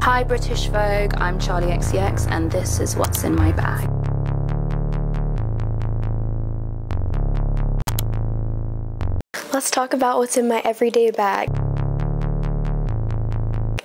Hi British Vogue, I'm Charlie XCX and this is what's in my bag. Let's talk about what's in my everyday bag.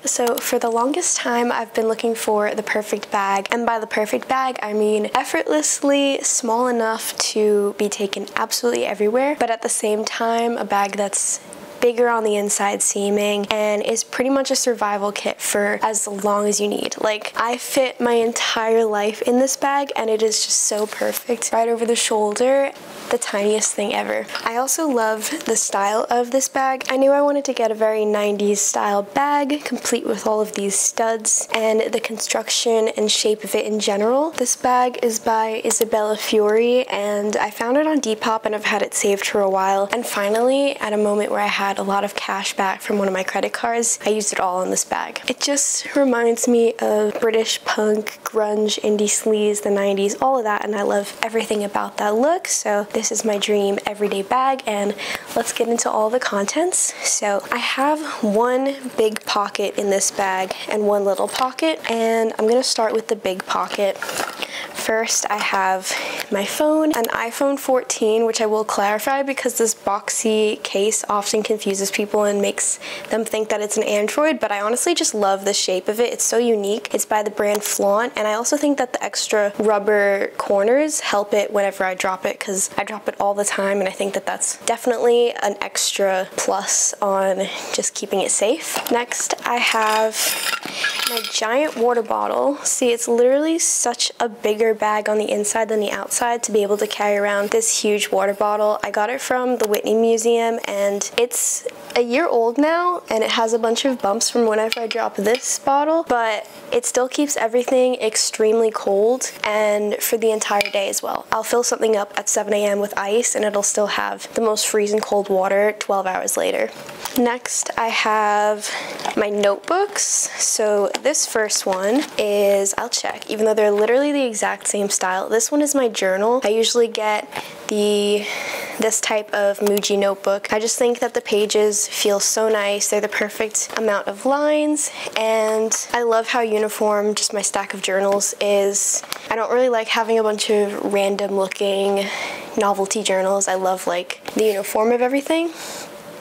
So for the longest time, I've been looking for the perfect bag, and by the perfect bag, I mean effortlessly small enough to be taken absolutely everywhere, but at the same time, a bag that's bigger on the inside seaming and is pretty much a survival kit for as long as you need. Like, I fit my entire life in this bag and it is just so perfect. Right over the shoulder, the tiniest thing ever. I also love the style of this bag. I knew I wanted to get a very 90s style bag, complete with all of these studs and the construction and shape of it in general. This bag is by Isabella Fiori and I found it on Depop and I've had it saved for a while. And finally, at a moment where I had a lot of cash back from one of my credit cards, I used it all in this bag. It just reminds me of British punk, grunge, indie sleaze, the 90s, all of that, and I love everything about that look. So this is my dream everyday bag, and let's get into all the contents. So I have one big pocket in this bag and one little pocket, and I'm gonna start with the big pocket. First, I have my phone, an iPhone 14, which I will clarify because this boxy case often confuses people and makes them think that it's an Android, but I honestly just love the shape of it. It's so unique. It's by the brand Flora, and I also think that the extra rubber corners help it whenever I drop it, because I drop it all the time, and I think that that's definitely an extra plus on just keeping it safe. Next, I have my giant water bottle. See, it's literally such a bigger bag on the inside than the outside to be able to carry around this huge water bottle. I got it from the Whitney Museum and it's a year old now and it has a bunch of bumps from whenever I drop this bottle, but it still keeps everything extremely cold and for the entire day as well. I'll fill something up at 7 a.m. with ice and it'll still have the most freezing cold water 12 hours later. Next, I have my notebooks. So this first one is, I'll check, even though they're literally the exact same style. This one is my journal. I usually get this type of muji notebook. I just think that the pages feel so nice. They're the perfect amount of lines, and I love how uniform just my stack of journals is. I don't really like having a bunch of random looking novelty journals. I love like the uniform of everything.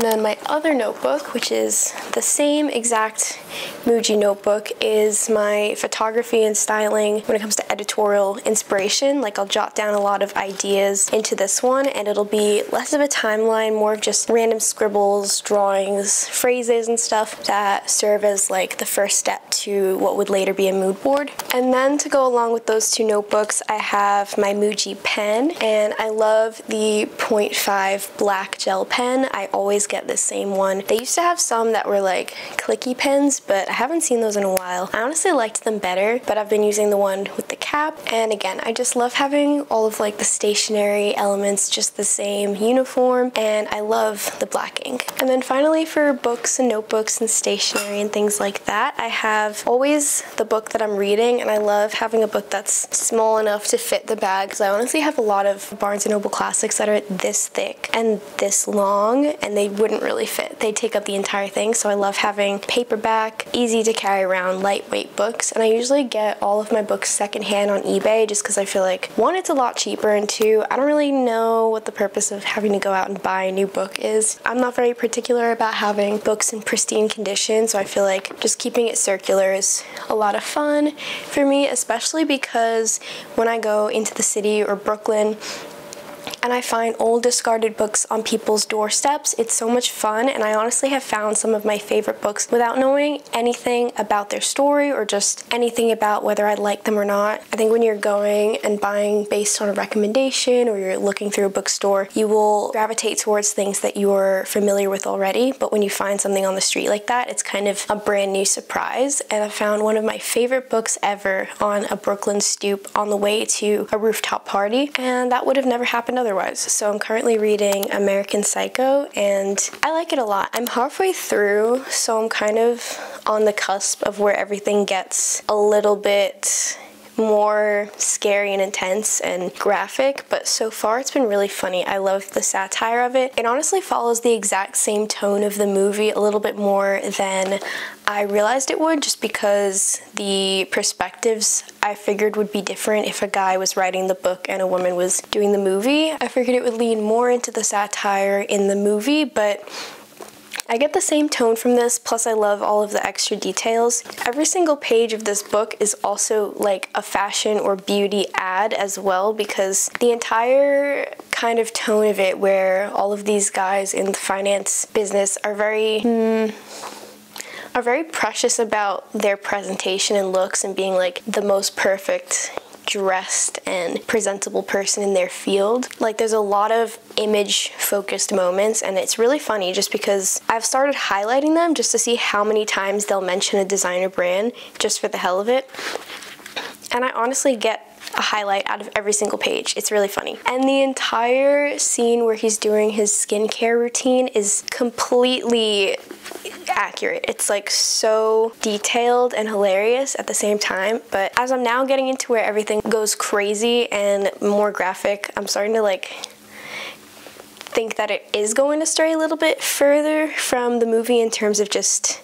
And then my other notebook, which is the same exact muji notebook, is my photography and styling when it comes to editorial inspiration. Like, I'll jot down a lot of ideas into this one and it'll be less of a timeline, more of just random scribbles, drawings, phrases and stuff that serve as like the first step to what would later be a mood board. And then to go along with those two notebooks, I have my Muji pen, and I love the 0.5 black gel pen. I always get the same one. They used to have some that were like clicky pens, but I haven't seen those in a while. I honestly liked them better, but I've been using the one with the cap, and again, I just love having all of like the stationery elements just the same uniform, and I love the black ink. And then finally, for books and notebooks and stationery and things like that, I have always the book that I'm reading, and I love having a book that's small enough to fit the bag, because I honestly have a lot of Barnes & Noble classics that are this thick and this long, and they wouldn't really fit. They take up the entire thing, so I love having paperback, easy to carry around, lightweight books, and I usually get all of my books secondhand on eBay just because I feel like, one, it's a lot cheaper, and two, I don't really know what the purpose of having to go out and buy a new book is. I'm not very particular about having books in pristine condition, so I feel like just keeping it circular is a lot of fun for me, especially because when I go into the city or Brooklyn and I find old discarded books on people's doorsteps, it's so much fun, and I honestly have found some of my favorite books without knowing anything about their story or just anything about whether I like them or not. I think when you're going and buying based on a recommendation or you're looking through a bookstore, you will gravitate towards things that you're familiar with already, but when you find something on the street like that, it's kind of a brand new surprise. And I found one of my favorite books ever on a Brooklyn stoop on the way to a rooftop party, and that would have never happened otherwise. So I'm currently reading American Psycho, and I like it a lot. I'm halfway through, so I'm kind of on the cusp of where everything gets a little bit more scary and intense and graphic, but so far it's been really funny. I love the satire of it. It honestly follows the exact same tone of the movie, a little bit more than I realized it would, just because the perspectives I figured would be different if a guy was writing the book and a woman was doing the movie. I figured it would lean more into the satire in the movie, but I get the same tone from this, plus I love all of the extra details. Every single page of this book is also like a fashion or beauty ad as well, because the entire kind of tone of it, where all of these guys in the finance business are very precious about their presentation and looks and being like the most perfect dressed and presentable person in their field. Like, there's a lot of image focused moments, and it's really funny just because I've started highlighting them just to see how many times they'll mention a designer brand just for the hell of it. And I honestly get a highlight out of every single page. It's really funny. And the entire scene where he's doing his skincare routine is completely accurate. It's like so detailed and hilarious at the same time. But as I'm now getting into where everything goes crazy and more graphic, I'm starting to like think that it is going to stray a little bit further from the movie in terms of just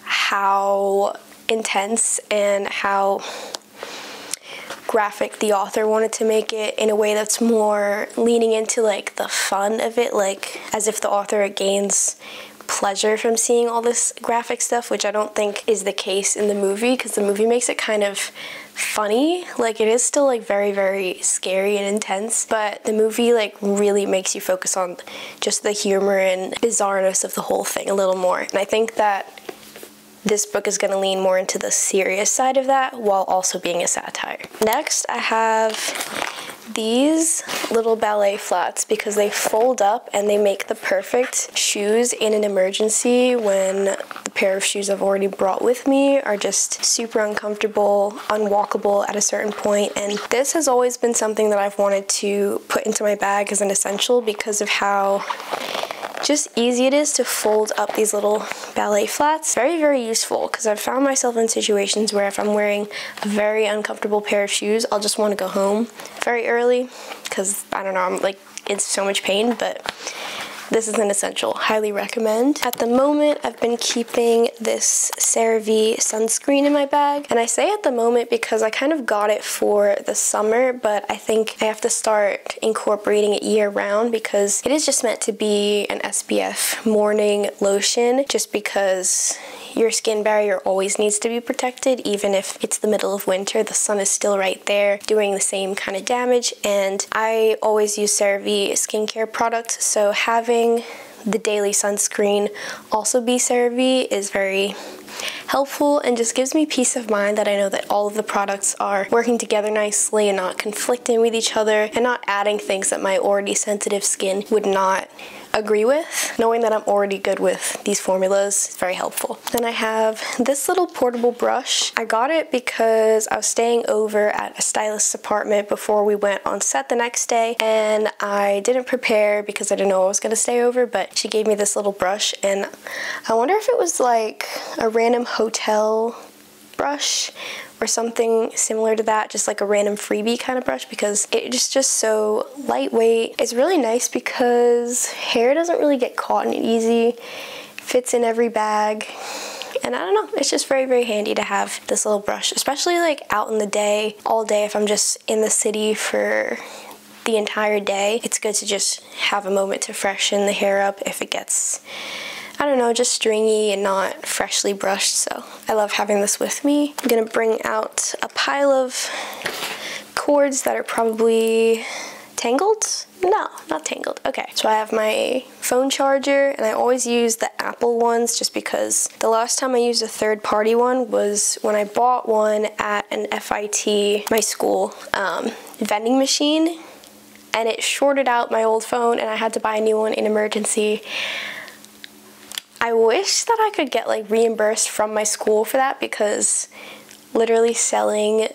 how intense and how graphic the author wanted to make it, in a way that's more leaning into like the fun of it, like as if the author gains pleasure from seeing all this graphic stuff, which I don't think is the case in the movie, because the movie makes it kind of funny. Like, it is still like very, very scary and intense, but the movie like really makes you focus on just the humor and bizarreness of the whole thing a little more. And I think that this book is going to lean more into the serious side of that while also being a satire. Next, I have these little ballet flats because they fold up and they make the perfect shoes in an emergency when the pair of shoes I've already brought with me are just super uncomfortable, unwalkable at a certain point. And this has always been something that I've wanted to put into my bag as an essential because of how just easy it is to fold up these little ballet flats. Very, very useful, because I've found myself in situations where if I'm wearing a very uncomfortable pair of shoes, I'll just want to go home very early because, I don't know, I'm like in so much pain, but this is an essential. Highly recommend. At the moment, I've been keeping this CeraVe sunscreen in my bag. And I say at the moment because I kind of got it for the summer, but I think I have to start incorporating it year round because it is just meant to be an SPF morning lotion, just because your skin barrier always needs to be protected. Even if it's the middle of winter, the sun is still right there doing the same kind of damage. And I always use CeraVe skincare products, so having the daily sunscreen also be CeraVe is very helpful and just gives me peace of mind that I know that all of the products are working together nicely and not conflicting with each other and not adding things that my already sensitive skin would not agree with. Knowing that I'm already good with these formulas is very helpful. Then I have this little portable brush. I got it because I was staying over at a stylist's apartment before we went on set the next day, and I didn't prepare because I didn't know I was going to stay over, but she gave me this little brush, and I wonder if it was like a random hotel brush or something similar to that, just like a random freebie kind of brush, because it's just so lightweight. It's really nice because hair doesn't really get caught in it easy, fits in every bag, and I don't know, it's just very, very handy to have this little brush, especially like out in the day, all day. If I'm just in the city for the entire day, it's good to just have a moment to freshen the hair up if it gets, I don't know, just stringy and not freshly brushed. So I love having this with me. I'm gonna bring out a pile of cords that are probably tangled? No, not tangled. Okay, so I have my phone charger, and I always use the Apple ones just because the last time I used a third-party one was when I bought one at an FIT, my school, vending machine, and it shorted out my old phone and I had to buy a new one in emergency. I wish that I could get like reimbursed from my school for that, because literally selling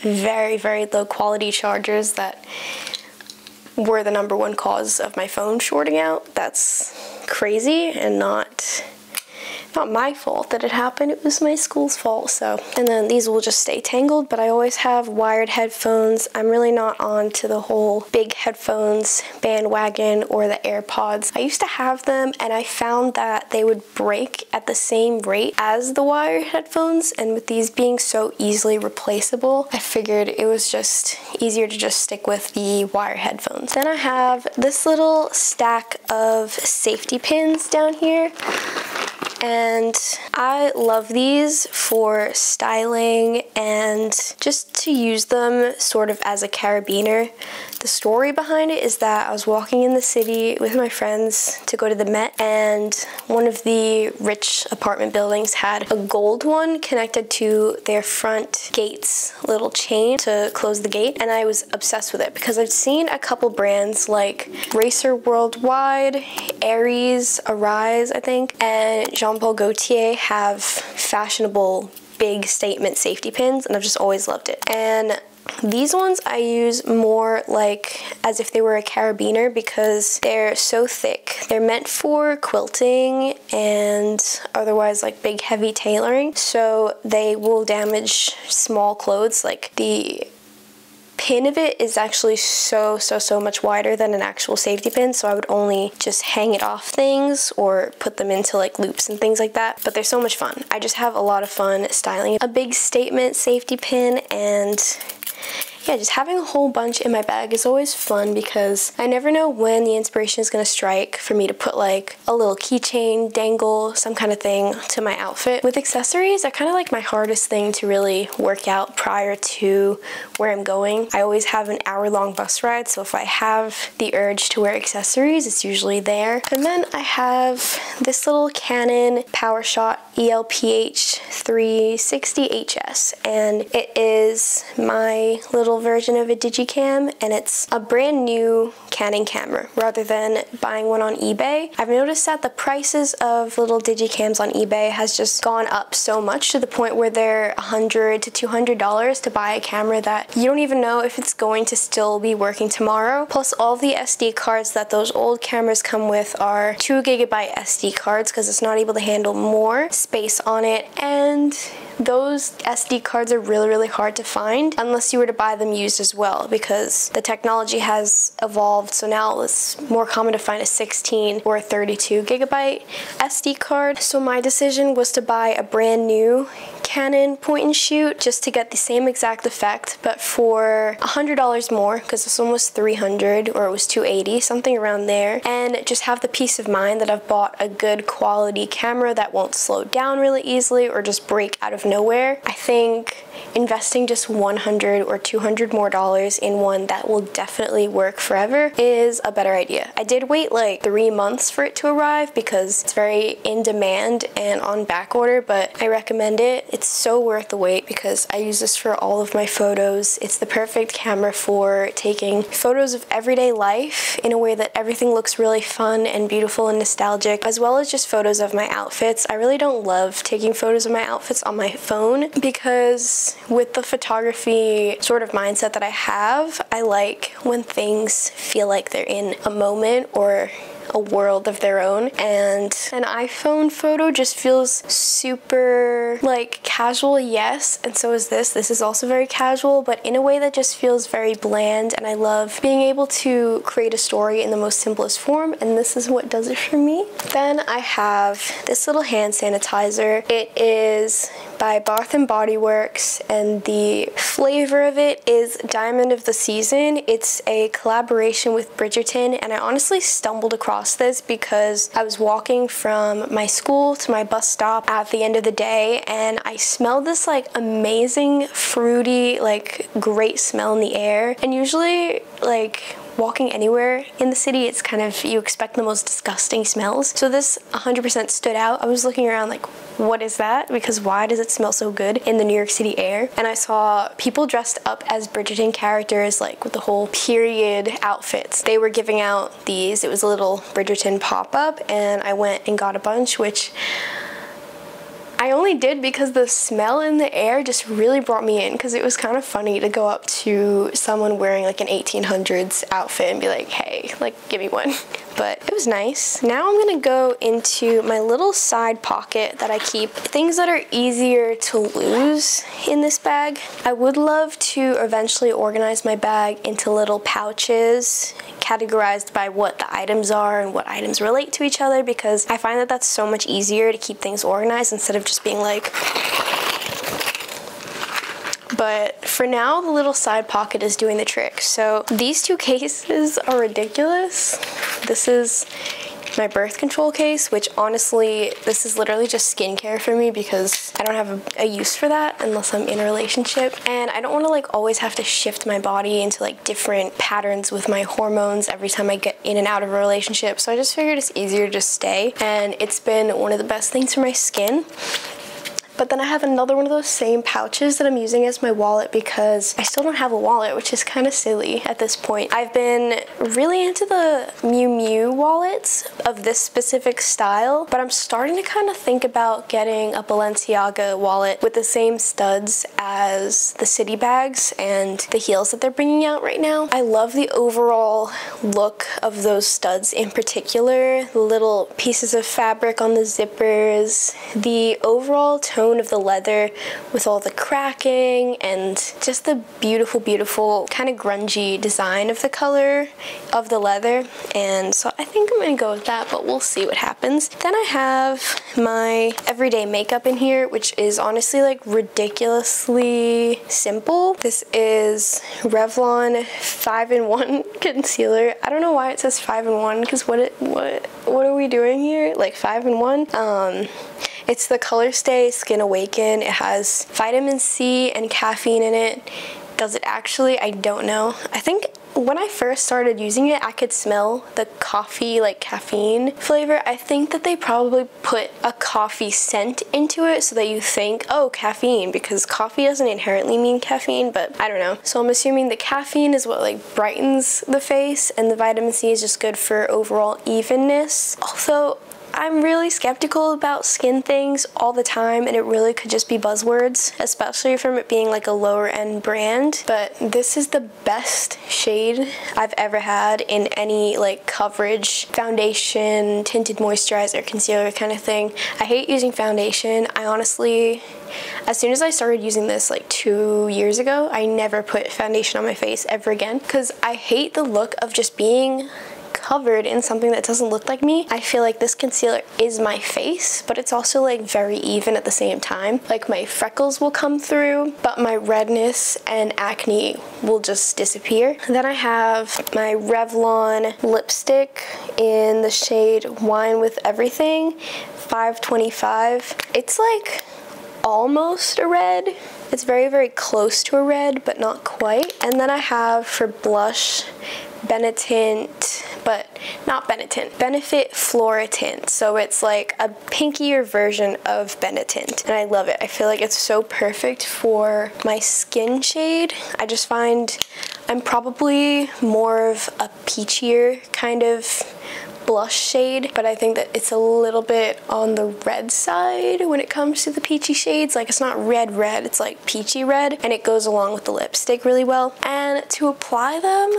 very, very low quality chargers that were the #1 cause of my phone shorting out, that's crazy and not not my fault that it happened, it was my school's fault, so. And then these will just stay tangled, but I always have wired headphones. I'm really not on to the whole big headphones bandwagon or the AirPods. I used to have them and I found that they would break at the same rate as the wired headphones, and with these being so easily replaceable, I figured it was just easier to just stick with the wire headphones. Then I have this little stack of safety pins down here, and I love these for styling and just to use them sort of as a carabiner. The story behind it is that I was walking in the city with my friends to go to the Met, and one of the rich apartment buildings had a gold one connected to their front gate's little chain to close the gate, and I was obsessed with it because I've seen a couple brands like Racer Worldwide, Aries, Arise, I think, and Jean Paul Gaultier have fashionable big statement safety pins, and I've just always loved it. And these ones I use more like as if they were a carabiner because they're so thick. They're meant for quilting and otherwise like big heavy tailoring, so they will damage small clothes. Like the pin of it is actually so much wider than an actual safety pin, so I would only just hang it off things or put them into like loops and things like that, but they're so much fun. I just have a lot of fun styling a big statement safety pin, and yeah, just having a whole bunch in my bag is always fun because I never know when the inspiration is going to strike for me to put like a little keychain, dangle, some kind of thing to my outfit. With accessories, I kind of like my hardest thing to really work out prior to where I'm going. I always have an hour-long bus ride, so if I have the urge to wear accessories, it's usually there. And then I have this little Canon PowerShot ELPH 360 HS, and it is my little version of a digicam, and it's a brand new Canon camera rather than buying one on eBay. I've noticed that the prices of little digicams on eBay has just gone up so much to the point where they're $100 to $200 to buy a camera that you don't even know if it's going to still be working tomorrow. Plus all the SD cards that those old cameras come with are 2GB SD cards because it's not able to handle more space on it, and those SD cards are really hard to find unless you were to buy them used as well, because the technology has evolved, so now it's more common to find a 16 or a 32GB SD card. So my decision was to buy a brand new Canon point and shoot just to get the same exact effect, but for $100 more, because this one was $300 or it was $280, something around there, and just have the peace of mind that I've bought a good quality camera that won't slow down really easily or just break out of nowhere. I think investing just $100 or $200 more in one that will definitely work forever is a better idea. I did wait like 3 months for it to arrive because it's very in demand and on back order, but I recommend it. It's so worth the wait because I use this for all of my photos. It's the perfect camera for taking photos of everyday life in a way that everything looks really fun and beautiful and nostalgic, as well as just photos of my outfits. I really don't love taking photos of my outfits on my phone because with the photography sort of mindset that I have, I like when things feel like they're in a moment or a world of their own, and an iPhone photo just feels super like casual, yes, and so is this. This is also very casual, but in a way that just feels very bland, and I love being able to create a story in the most simplest form, and this is what does it for me. Then I have this little hand sanitizer. It is by Bath & Body Works, and the flavor of it is Diamond of the Season. It's a collaboration with Bridgerton, and I honestly stumbled across this because I was walking from my school to my bus stop at the end of the day, and I smelled this like amazing fruity, like great smell in the air. And usually like walking anywhere in the city, it's kind of, you expect the most disgusting smells. So this 100% stood out. I was looking around like, what is that? Because why does it smell so good in the New York City air? And I saw people dressed up as Bridgerton characters, like with the whole period outfits. They were giving out these. It was a little Bridgerton pop-up, and I went and got a bunch, which I only did because the smell in the air just really brought me in, because it was kind of funny to go up to someone wearing like an 1800s outfit and be like, hey, like, give me one. But it was nice. Now I'm gonna go into my little side pocket that I keep things that are easier to lose in this bag. I would love to eventually organize my bag into little pouches categorized by what the items are and what items relate to each other, because I find that that's so much easier to keep things organized instead of just being like... But for now, the little side pocket is doing the trick. So these two cases are ridiculous. This is my birth control case, which honestly, this is literally just skincare for me because I don't have a use for that unless I'm in a relationship. And I don't want to like always have to shift my body into like different patterns with my hormones every time I get in and out of a relationship. So I just figured it's easier to just stay. And it's been one of the best things for my skin. But then I have another one of those same pouches that I'm using as my wallet because I still don't have a wallet, which is kind of silly at this point. I've been really into the Miu Miu wallets of this specific style, but I'm starting to kind of think about getting a Balenciaga wallet with the same studs as the city bags and the heels that they're bringing out right now. I love the overall look of those studs in particular, the little pieces of fabric on the zippers, the overall tone of the leather with all the cracking and just the beautiful, beautiful kind of grungy design of the color of the leather. And so I think I'm gonna go with that, but we'll see what happens. Then I have my everyday makeup in here, which is honestly like ridiculously simple. This is Revlon 5-in-1 concealer. I don't know why it says 5-in-1 because what are we doing here? Like 5-in-1? It's the Color Stay Skin Awaken. It has vitamin C and caffeine in it. Does it actually? I don't know. I think when I first started using it, I could smell the coffee, like caffeine flavor. I think that they probably put a coffee scent into it so that you think, oh, caffeine, because coffee doesn't inherently mean caffeine, but I don't know. So I'm assuming the caffeine is what like brightens the face and the vitamin C is just good for overall evenness. Also, I'm really skeptical about skin things all the time, and it really could just be buzzwords, especially from it being like a lower end brand. But this is the best shade I've ever had in any like coverage, foundation, tinted moisturizer, concealer kind of thing. I hate using foundation. I honestly, as soon as I started using this like 2 years ago, I never put foundation on my face ever again because I hate the look of just being covered in something that doesn't look like me. I feel like this concealer is my face, but it's also like very even at the same time. Like my freckles will come through, but my redness and acne will just disappear. And then I have my Revlon lipstick in the shade Wine with Everything, 525. It's like almost a red. It's very, very close to a red, but not quite. And then I have for blush, Benetint, but not Benetint, Benefit Flora Tint. So it's like a pinkier version of Benetint, and I love it. I feel like it's so perfect for my skin shade. I just find I'm probably more of a peachier kind of blush shade, but I think that it's a little bit on the red side when it comes to the peachy shades. Like it's not red, it's like peachy red, and it goes along with the lipstick really well. And to apply them,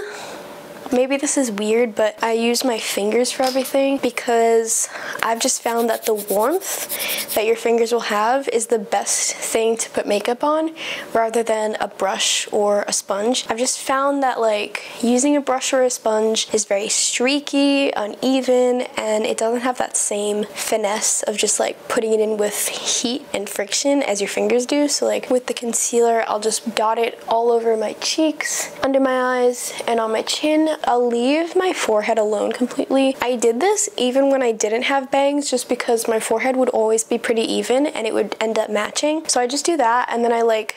maybe this is weird, but I use my fingers for everything because I've just found that the warmth that your fingers will have is the best thing to put makeup on rather than a brush or a sponge. I've just found that like using a brush or a sponge is very streaky, uneven, and it doesn't have that same finesse of just like putting it in with heat and friction as your fingers do. So like with the concealer, I'll just dot it all over my cheeks, under my eyes, and on my chin. I'll leave my forehead alone completely. I did this even when I didn't have bangs just because my forehead would always be pretty even and it would end up matching. So I just do that, and then I like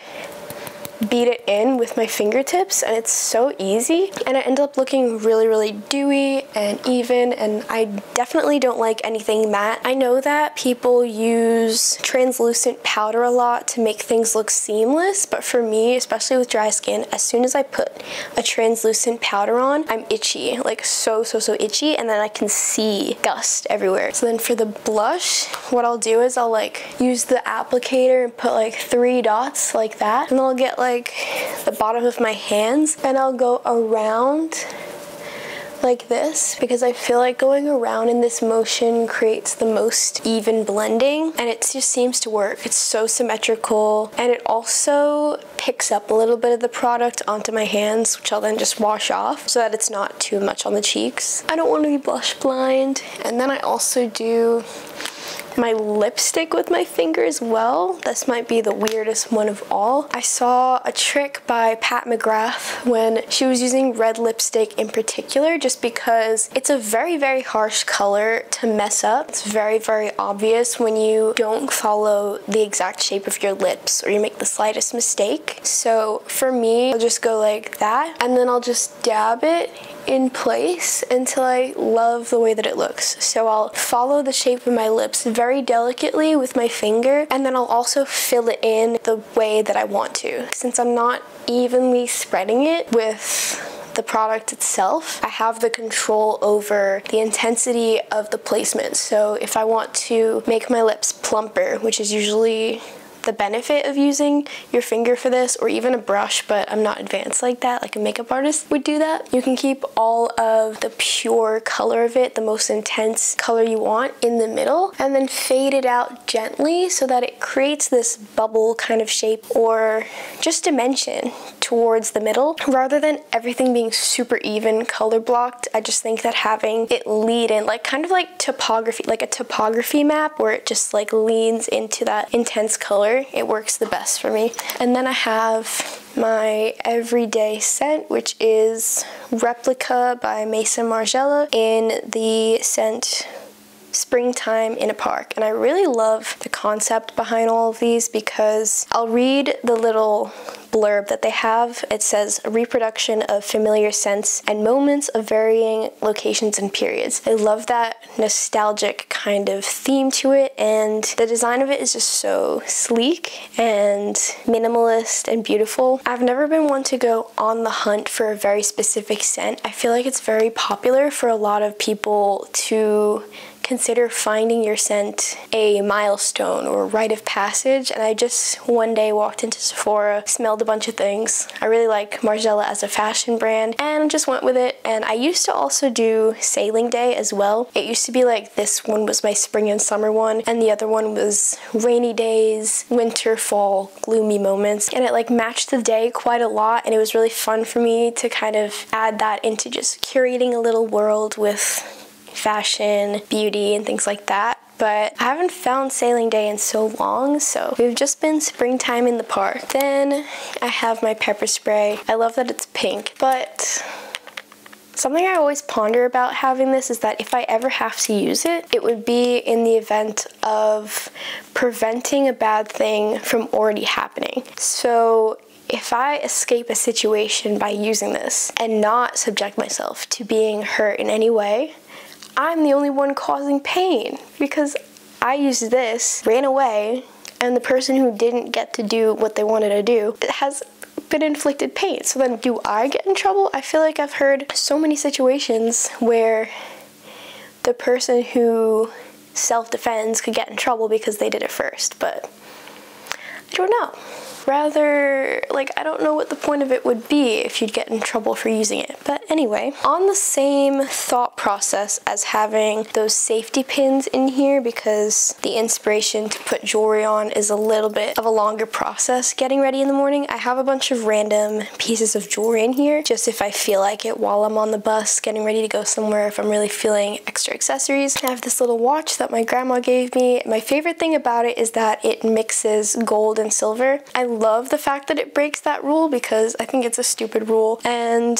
beat it in with my fingertips, and it's so easy, and it ended up looking really, really dewy and even, and I definitely don't like anything matte. I know that people use translucent powder a lot to make things look seamless, but for me, especially with dry skin, as soon as I put a translucent powder on, I'm itchy, like so itchy, and then I can see dust everywhere. So then for the blush, what I'll do is I'll like use the applicator and put like 3 dots like that, and I'll get like the bottom of my hands and I'll go around like this, because I feel like going around in this motion creates the most even blending, and it just seems to work. It's so symmetrical, and it also picks up a little bit of the product onto my hands, which I'll then just wash off so that it's not too much on the cheeks. I don't want to be blush blind. And then I also do my lipstick with my finger as well. This might be the weirdest one of all. I saw a trick by Pat McGrath when she was using red lipstick in particular, just because it's a very, very harsh color to mess up. It's very, very obvious when you don't follow the exact shape of your lips or you make the slightest mistake. So for me, I'll just go like that, and then I'll just dab it in place until I love the way that it looks. So I'll follow the shape of my lips very delicately with my finger, and then I'll also fill it in the way that I want to. Since I'm not evenly spreading it with the product itself, I have the control over the intensity of the placement. So if I want to make my lips plumper, which is usually the benefit of using your finger for this, or even a brush, but I'm not advanced like that, like a makeup artist would do that. You can keep all of the pure color of it, the most intense color you want, in the middle, and then fade it out gently so that it creates this bubble kind of shape or just dimension towards the middle, rather than everything being super even color blocked. I just think that having it lead in, like kind of like topography, like a topography map where it just like leans into that intense color, it works the best for me. And then I have my everyday scent, which is Replica by Maison Margiela in the scent Springtime in a Park. And I really love the concept behind all of these, because I'll read the little blurb that they have. It says, a reproduction of familiar scents and moments of varying locations and periods. I love that nostalgic kind of theme to it, and the design of it is just so sleek and minimalist and beautiful. I've never been one to go on the hunt for a very specific scent. I feel like it's very popular for a lot of people to consider finding your scent a milestone or rite of passage, and I just one day walked into Sephora, smelled a bunch of things. I really like Margiela as a fashion brand and just went with it. And I used to also do Sailing Day as well. It used to be like this one was my spring and summer one, and the other one was rainy days, winter, fall, gloomy moments, and it like matched the day quite a lot, and it was really fun for me to kind of add that into just curating a little world with fashion, beauty, and things like that. But I haven't found Sailing Day in so long, so we've just been Springtime in the Park. Then I have my pepper spray. I love that it's pink, but something I always ponder about having this is that if I ever have to use it, it would be in the event of preventing a bad thing from already happening. So if I escape a situation by using this and not subject myself to being hurt in any way, I'm the only one causing pain, because I used this, ran away, and the person who didn't get to do what they wanted to do has been inflicted pain. So then do I get in trouble? I feel like I've heard so many situations where the person who self-defends could get in trouble because they did it first, but I don't know. Rather, like, I don't know what the point of it would be if you'd get in trouble for using it. But anyway, on the same thought process as having those safety pins in here, because the inspiration to put jewelry on is a little bit of a longer process getting ready in the morning, I have a bunch of random pieces of jewelry in here, just if I feel like it while I'm on the bus getting ready to go somewhere, if I'm really feeling extra accessories. I have this little watch that my grandma gave me. My favorite thing about it is that it mixes gold and silver. I love the fact that it breaks that rule, because I think it's a stupid rule, and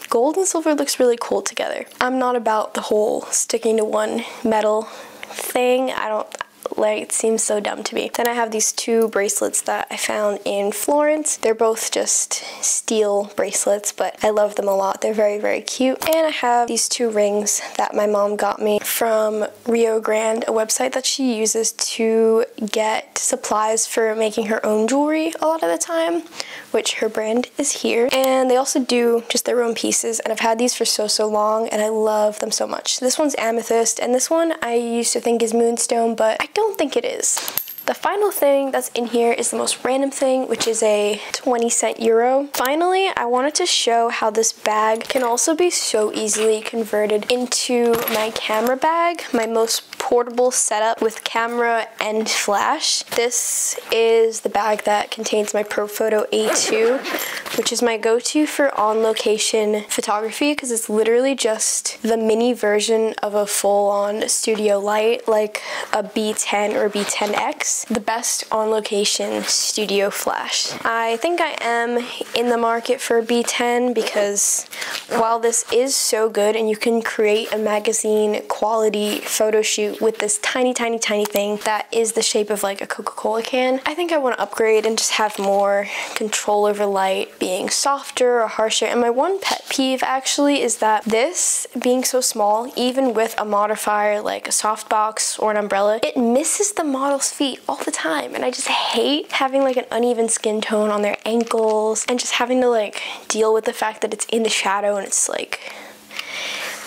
gold and silver looks really cool together. I'm not about the whole sticking to one metal thing. I don't Like, it seems so dumb to me. Then I have these two bracelets that I found in Florence. They're both just steel bracelets, but I love them a lot. They're very, very cute. And I have these two rings that my mom got me from Rio Grande, a website that she uses to get supplies for making her own jewelry a lot of the time, which her brand is here. And they also do just their own pieces, and I've had these for so long, and I love them so much. This one's amethyst, and this one I used to think is moonstone, but I don't think it is. The final thing that's in here is the most random thing, which is a 20-cent euro. Finally, I wanted to show how this bag can also be so easily converted into my camera bag, my most portable setup with camera and flash. This is the bag that contains my Profoto A2, which is my go-to for on-location photography because it's literally just the mini version of a full-on studio light, like a B10 or B10X. The best on-location studio flash. I think I am in the market for a B10 because while this is so good and you can create a magazine quality photo shoot with this tiny thing that is the shape of like a Coca-Cola can, I think I want to upgrade and just have more control over light, being softer or harsher. And my one pet peeve actually is that this being so small, even with a modifier like a softbox or an umbrella, it misses the model's feet all the time, and I just hate having like an uneven skin tone on their ankles and just having to like deal with the fact that it's in the shadow and it's like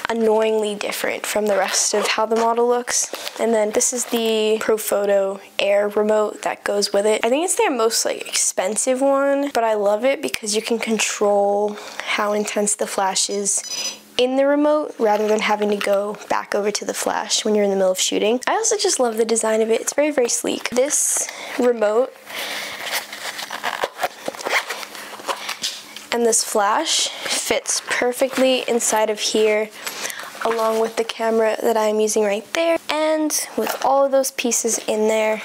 annoyingly different from the rest of how the model looks. And then this is the Profoto Air remote that goes with it. I think it's their most like expensive one, but I love it because you can control how intense the flash is in the remote rather than having to go back over to the flash when you're in the middle of shooting. I also just love the design of it. It's very, very sleek. This remote and this flash fits perfectly inside of here, along with the camera that I'm using right there. And with all of those pieces in there,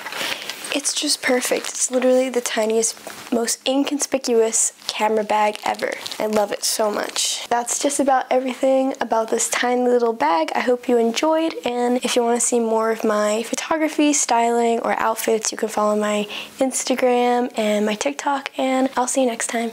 it's just perfect. It's literally the tiniest, most inconspicuous camera bag ever. I love it so much. That's just about everything about this tiny little bag. I hope you enjoyed, and if you want to see more of my photography, styling, or outfits, you can follow my Instagram and my TikTok, and I'll see you next time.